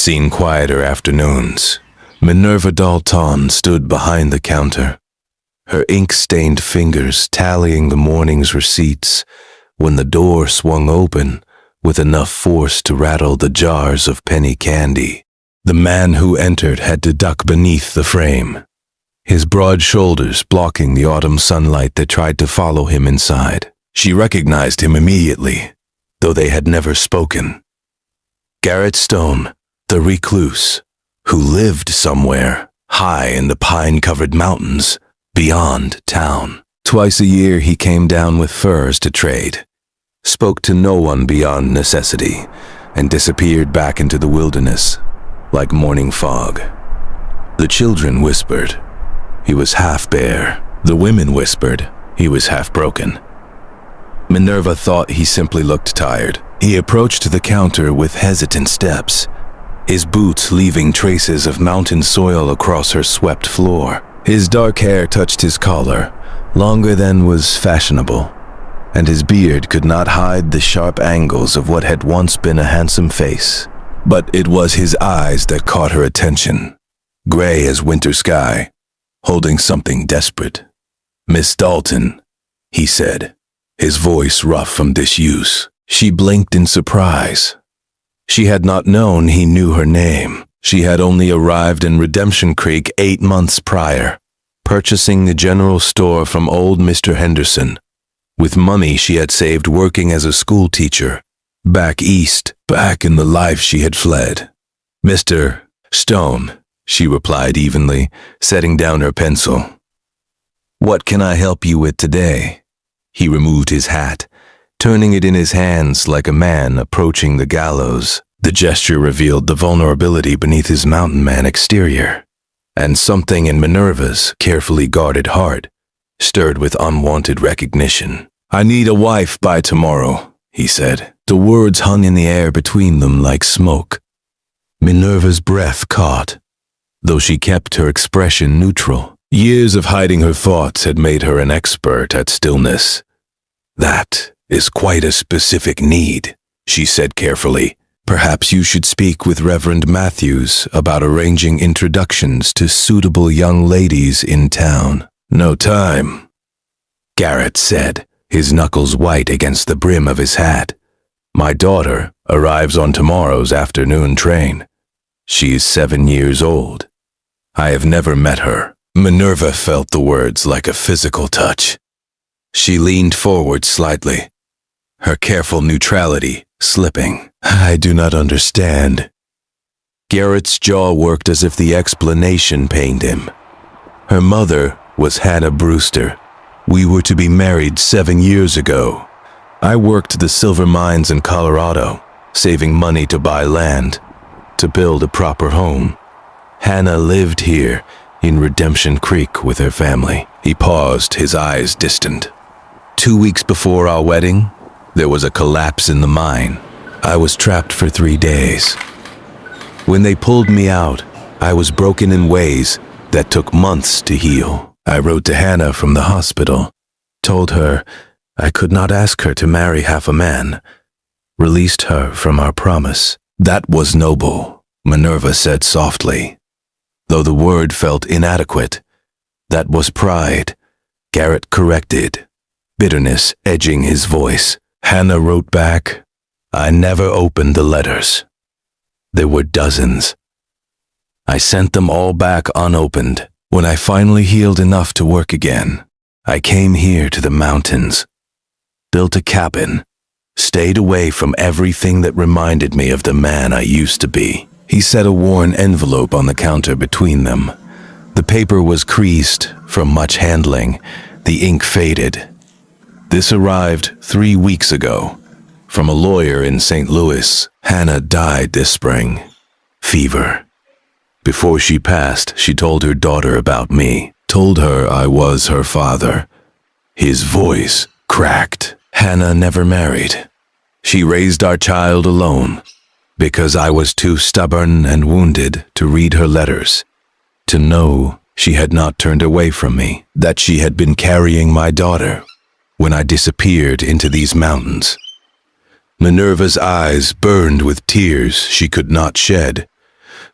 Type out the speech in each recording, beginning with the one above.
Seen quieter afternoons, Minerva Dalton stood behind the counter, her ink-stained fingers tallying the morning's receipts when the door swung open with enough force to rattle the jars of penny candy. The man who entered had to duck beneath the frame, his broad shoulders blocking the autumn sunlight that tried to follow him inside. She recognized him immediately, though they had never spoken. Garrett Stone, the recluse, who lived somewhere high in the pine-covered mountains beyond town. Twice a year he came down with furs to trade, spoke to no one beyond necessity, and disappeared back into the wilderness like morning fog. The children whispered he was half bare. The women whispered he was half broken. Minerva thought he simply looked tired. He approached the counter with hesitant steps, his boots leaving traces of mountain soil across her swept floor. His dark hair touched his collar, longer than was fashionable, and his beard could not hide the sharp angles of what had once been a handsome face. But it was his eyes that caught her attention, gray as winter sky, holding something desperate. "Miss Dalton," he said, his voice rough from disuse. She blinked in surprise. She had not known he knew her name. She had only arrived in Redemption Creek 8 months prior, purchasing the general store from old Mr. Henderson, with money she had saved working as a school teacher, back east, back in the life she had fled. "Mr. Stone," she replied evenly, setting down her pencil. "What can I help you with today?" He removed his hat, turning it in his hands like a man approaching the gallows. The gesture revealed the vulnerability beneath his mountain man exterior, and something in Minerva's carefully guarded heart stirred with unwanted recognition. "I need a wife by tomorrow," he said. The words hung in the air between them like smoke. Minerva's breath caught, though she kept her expression neutral. Years of hiding her thoughts had made her an expert at stillness. "That is quite a specific need," she said carefully. "Perhaps you should speak with Reverend Matthews about arranging introductions to suitable young ladies in town." "No time," Garrett said, his knuckles white against the brim of his hat. "My daughter arrives on tomorrow's afternoon train. She is 7 years old. I have never met her." Minerva felt the words like a physical touch. She leaned forward slightly, her careful neutrality slipping. "I do not understand." Garrett's jaw worked as if the explanation pained him. Her mother was Hannah Brewster. "We were to be married 7 years ago. I worked the silver mines in Colorado, saving money to buy land, to build a proper home. Hannah lived here in Redemption Creek with her family." He paused, his eyes distant. 2 weeks before our wedding, there was a collapse in the mine. I was trapped for 3 days. When they pulled me out, I was broken in ways that took months to heal. I wrote to Hannah from the hospital, told her I could not ask her to marry half a man, released her from our promise. "That was noble," Minerva said softly, though the word felt inadequate. "That was pride," Garrett corrected, bitterness edging his voice. Hannah wrote back, "I never opened the letters. There were dozens. I sent them all back unopened. When I finally healed enough to work again, I came here to the mountains, built a cabin, stayed away from everything that reminded me of the man I used to be." He set a worn envelope on the counter between them. The paper was creased from much handling, the ink faded. "This arrived 3 weeks ago, from a lawyer in St. Louis. Hannah died this spring. Fever. Before she passed, she told her daughter about me, told her I was her father." His voice cracked. "Hannah never married. She raised our child alone, because I was too stubborn and wounded to read her letters, to know she had not turned away from me, that she had been carrying my daughter when I disappeared into these mountains." Minerva's eyes burned with tears she could not shed.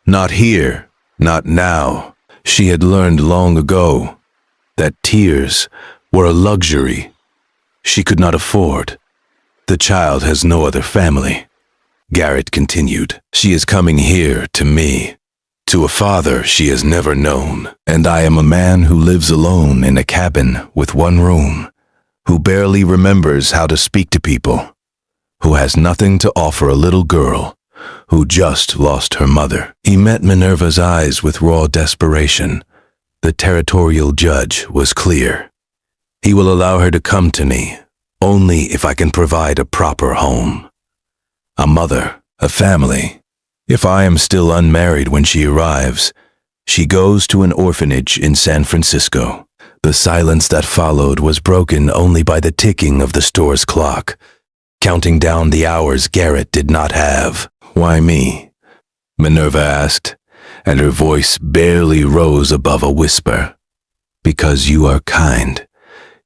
Not here, not now. She had learned long ago that tears were a luxury she could not afford. The child has no other family. Garrett continued. She is coming here to me, to a father she has never known. And I am a man who lives alone in a cabin with one room, who barely remembers how to speak to people, who has nothing to offer a little girl who just lost her mother. He met Minerva's eyes with raw desperation. The territorial judge was clear. He will allow her to come to me only if I can provide a proper home, a mother, a family. If I am still unmarried when she arrives, she goes to an orphanage in San Francisco. The silence that followed was broken only by the ticking of the store's clock, counting down the hours Garrett did not have. Why me? Minerva asked, and her voice barely rose above a whisper. Because you are kind,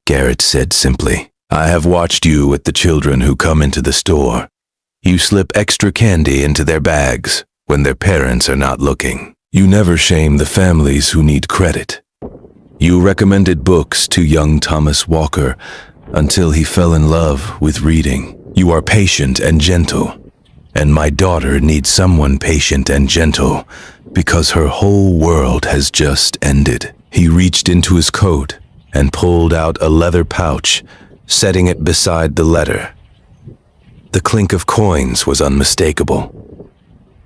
Garrett said simply. I have watched you with the children who come into the store. You slip extra candy into their bags when their parents are not looking. You never shame the families who need credit. You recommended books to young Thomas Walker until he fell in love with reading. You are patient and gentle. And my daughter needs someone patient and gentle because her whole world has just ended. He reached into his coat and pulled out a leather pouch, setting it beside the letter. The clink of coins was unmistakable.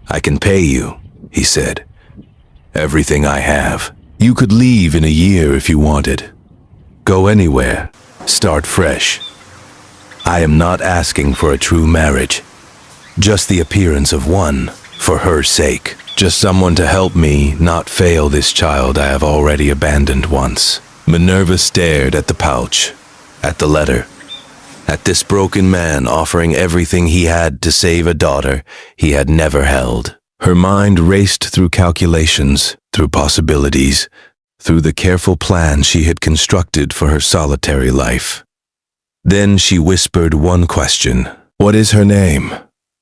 I can pay you, he said. Everything I have. You could leave in a year if you wanted. Go anywhere. Start fresh. I am not asking for a true marriage. Just the appearance of one, for her sake. Just someone to help me not fail this child I have already abandoned once. Minerva stared at the pouch, at the letter, at this broken man offering everything he had to save a daughter he had never held. Her mind raced through calculations, through possibilities, through the careful plan she had constructed for her solitary life. Then she whispered one question. What is her name?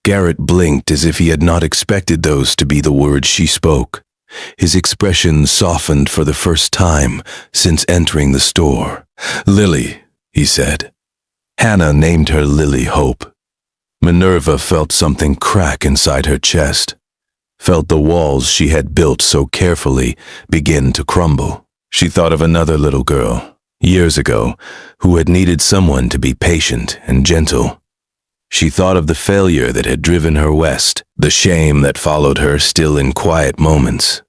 Garrett blinked as if he had not expected those to be the words she spoke. His expression softened for the first time since entering the store. Lily, he said. Hannah named her Lily Hope. Minerva felt something crack inside her chest, felt the walls she had built so carefully begin to crumble. She thought of another little girl, years ago, who had needed someone to be patient and gentle. She thought of the failure that had driven her west, the shame that followed her still in quiet moments,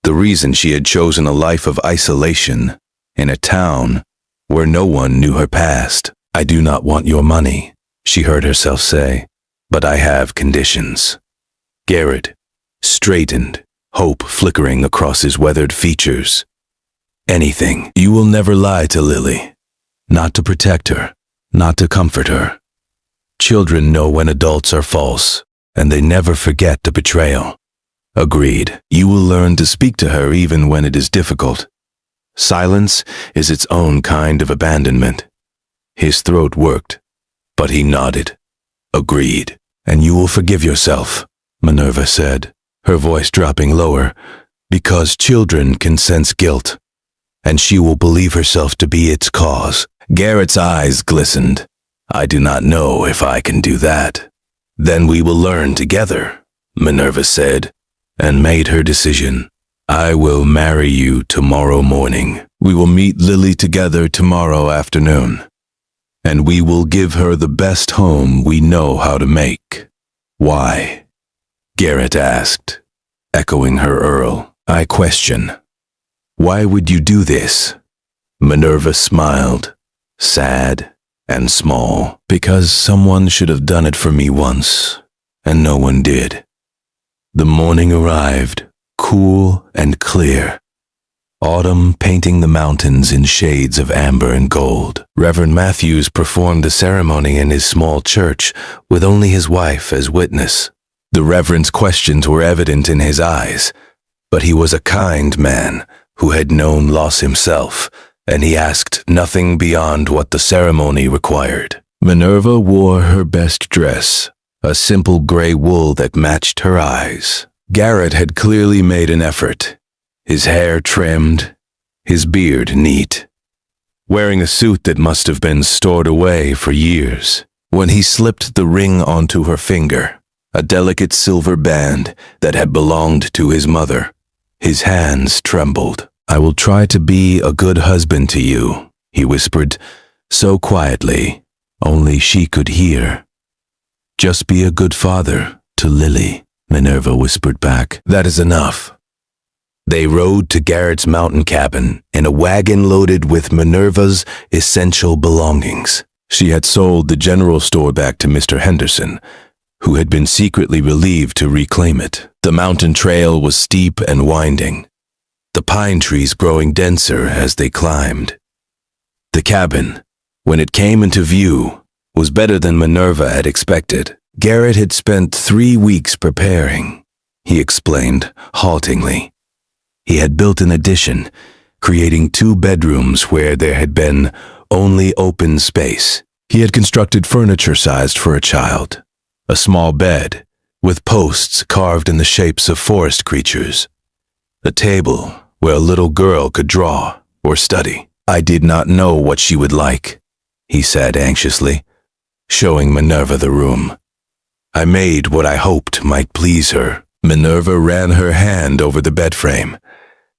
the reason she had chosen a life of isolation in a town where no one knew her past. I do not want your money, she heard herself say, but I have conditions. Garrett straightened, hope flickering across his weathered features. Anything. You will never lie to Lily, not to protect her, not to comfort her. Children know when adults are false, and they never forget the betrayal. Agreed. You will learn to speak to her even when it is difficult. Silence is its own kind of abandonment. His throat worked, but he nodded. Agreed. And you will forgive yourself, Minerva said, her voice dropping lower, because children can sense guilt, and she will believe herself to be its cause. Garrett's eyes glistened. I do not know if I can do that. Then we will learn together, Minerva said, and made her decision. I will marry you tomorrow morning. We will meet Lily together tomorrow afternoon, and we will give her the best home we know how to make. Why? Garrett asked, echoing her earl. I question. Why would you do this? Minerva smiled, sad and small. Because someone should have done it for me once, and no one did. The morning arrived, cool and clear. Autumn painting the mountains in shades of amber and gold. Reverend Matthews performed the ceremony in his small church with only his wife as witness. The Reverend's questions were evident in his eyes, but he was a kind man who had known loss himself, and he asked nothing beyond what the ceremony required. Minerva wore her best dress, a simple gray wool that matched her eyes. Garrett had clearly made an effort, his hair trimmed, his beard neat, wearing a suit that must have been stored away for years. When he slipped the ring onto her finger, a delicate silver band that had belonged to his mother, his hands trembled. "I will try to be a good husband to you," he whispered, so quietly, only she could hear. "Just be a good father to Lily," Minerva whispered back. "That is enough." They rode to Garrett's mountain cabin in a wagon loaded with Minerva's essential belongings. She had sold the general store back to Mr. Henderson, who had been secretly relieved to reclaim it. The mountain trail was steep and winding, the pine trees growing denser as they climbed. The cabin, when it came into view, was better than Minerva had expected. Garrett had spent 3 weeks preparing, he explained haltingly. He had built an addition, creating 2 bedrooms where there had been only open space. He had constructed furniture sized for a child, a small bed with posts carved in the shapes of forest creatures, a table where a little girl could draw or study. "I did not know what she would like," he said anxiously, showing Minerva the room. "I made what I hoped might please her." Minerva ran her hand over the bed frame,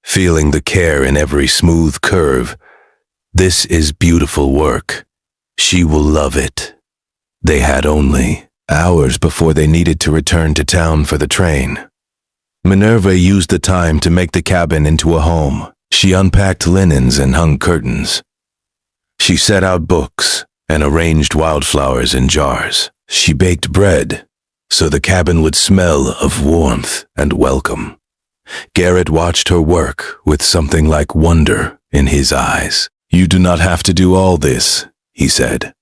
feeling the care in every smooth curve. "This is beautiful work. She will love it." They had only hours before they needed to return to town for the train. Minerva used the time to make the cabin into a home. She unpacked linens and hung curtains. She set out books and arranged wildflowers in jars. She baked bread so the cabin would smell of warmth and welcome. Garrett watched her work with something like wonder in his eyes. "You do not have to do all this," he said.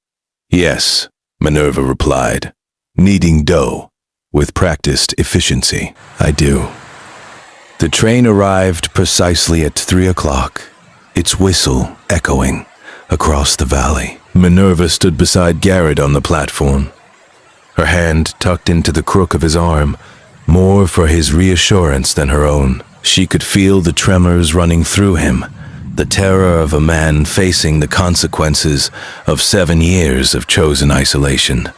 "Yes," Minerva replied, kneading dough with practiced efficiency. "I do." The train arrived precisely at 3 o'clock, its whistle echoing across the valley. Minerva stood beside Garrett on the platform, her hand tucked into the crook of his arm, more for his reassurance than her own. She could feel the tremors running through him, the terror of a man facing the consequences of 7 years of chosen isolation.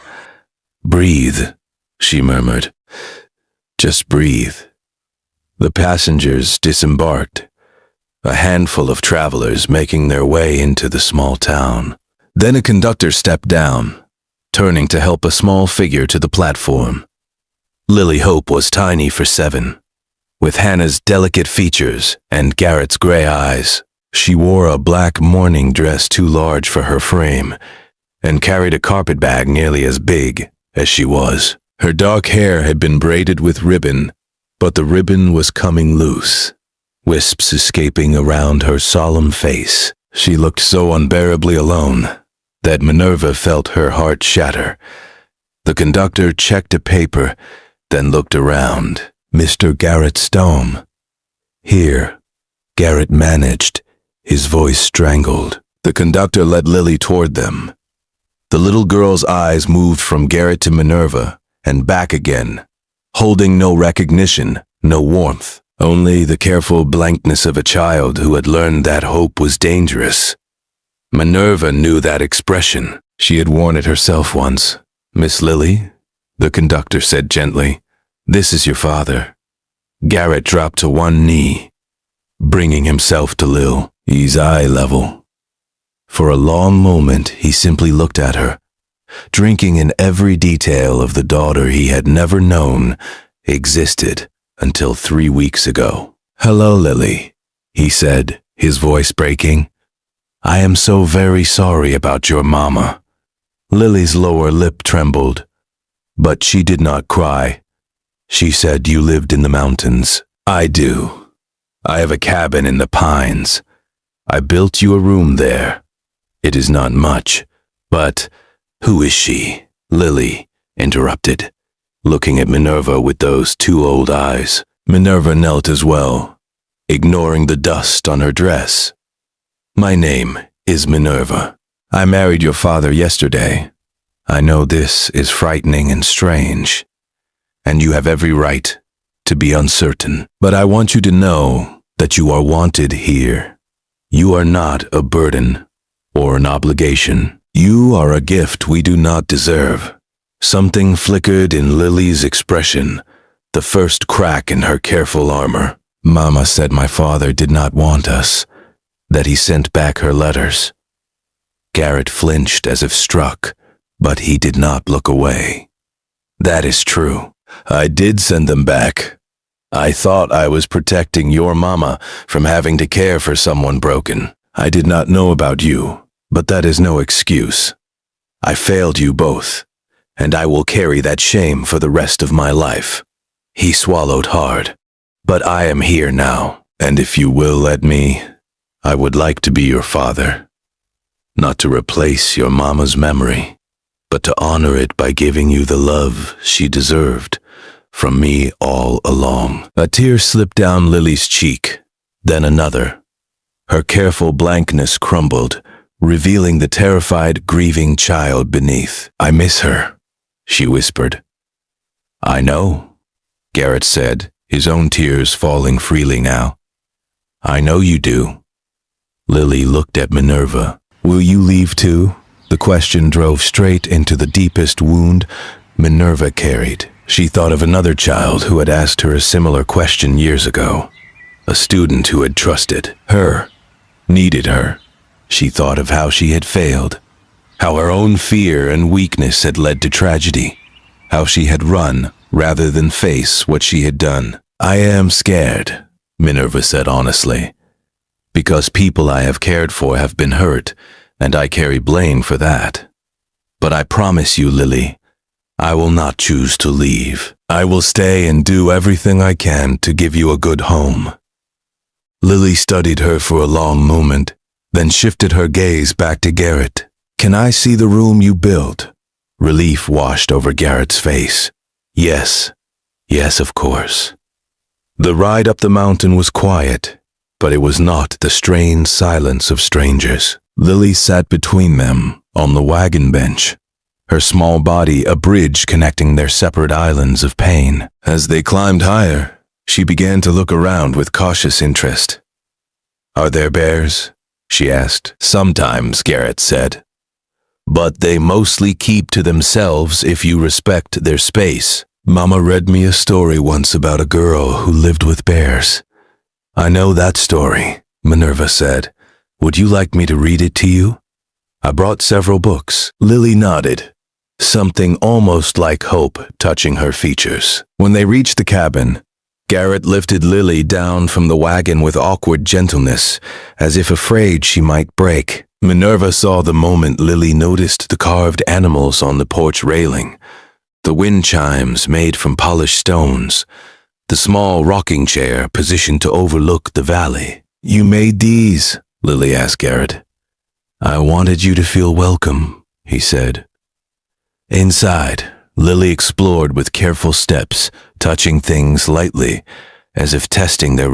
"Breathe," she murmured. "Just breathe." The passengers disembarked, a handful of travelers making their way into the small town. Then a conductor stepped down, turning to help a small figure to the platform. Lily Hope was tiny for 7, with Hannah's delicate features and Garrett's gray eyes. She wore a black mourning dress too large for her frame and carried a carpet bag nearly as big as she was. Her dark hair had been braided with ribbon, but the ribbon was coming loose, wisps escaping around her solemn face. She looked so unbearably alone that Minerva felt her heart shatter. The conductor checked a paper, then looked around. "Mr. Garrett Stone." "Here," Garrett managed, his voice strangled. The conductor led Lily toward them. The little girl's eyes moved from Garrett to Minerva and back again, holding no recognition, no warmth, only the careful blankness of a child who had learned that hope was dangerous. Minerva knew that expression. She had worn it herself once. "Miss Lily," the conductor said gently, "this is your father." Garrett dropped to one knee, bringing himself to Lily's eye level. For a long moment, he simply looked at her, drinking in every detail of the daughter he had never known existed until 3 weeks ago. "Hello, Lily," he said, his voice breaking. "I am so very sorry about your mama." Lily's lower lip trembled, but she did not cry. She said, "You lived in the mountains." "I do. I have a cabin in the pines. I built you a room there. It is not much, but—" "Who is she?" Lily interrupted, looking at Minerva with those 2 old eyes. Minerva knelt as well, ignoring the dust on her dress. "My name is Minerva. I married your father yesterday. I know this is frightening and strange, and you have every right to be uncertain. But I want you to know that you are wanted here. You are not a burden or an obligation. You are a gift we do not deserve. Something flickered in Lily's expression, the first crack in her careful armor. Mama said my father did not want us, that he sent back her letters. Garrett flinched as if struck, but he did not look away. That is true. I did send them back. I thought I was protecting your mama from having to care for someone broken. I did not know about you, but that is no excuse. I failed you both, and I will carry that shame for the rest of my life. He swallowed hard. But I am here now, and if you will let me, I would like to be your father. Not to replace your mama's memory, but to honor it by giving you the love she deserved from me all along. A tear slipped down Lily's cheek, then another. Her careful blankness crumbled, revealing the terrified, grieving child beneath. I miss her, she whispered. I know, Garrett said, his own tears falling freely now. I know you do. Lily looked at Minerva. Will you leave too? The question drove straight into the deepest wound Minerva carried. She thought of another child who had asked her a similar question years ago. A student who had trusted her, needed her. She thought of how she had failed, how her own fear and weakness had led to tragedy, how she had run rather than face what she had done. I am scared, Minerva said honestly, because people I have cared for have been hurt, and I carry blame for that. But I promise you, Lily, I will not choose to leave. I will stay and do everything I can to give you a good home. Lily studied her for a long moment, then shifted her gaze back to Garrett. Can I see the room you built? Relief washed over Garrett's face. Yes, of course. The ride up the mountain was quiet, but it was not the strained silence of strangers. Lily sat between them on the wagon bench, her small body a bridge connecting their separate islands of pain. As they climbed higher, she began to look around with cautious interest. Are there bears? She asked. Sometimes, Garrett said. But they mostly keep to themselves if you respect their space. Mama read me a story once about a girl who lived with bears. I know that story, Minerva said. Would you like me to read it to you? I brought several books. Lily nodded, something almost like hope touching her features. When they reached the cabin, Garrett lifted Lily down from the wagon with awkward gentleness, as if afraid she might break. Minerva saw the moment Lily noticed the carved animals on the porch railing, the wind chimes made from polished stones, the small rocking chair positioned to overlook the valley. You made these? Lily asked Garrett. I wanted you to feel welcome, he said. Inside, Lily explored with careful steps, touching things lightly, as if testing their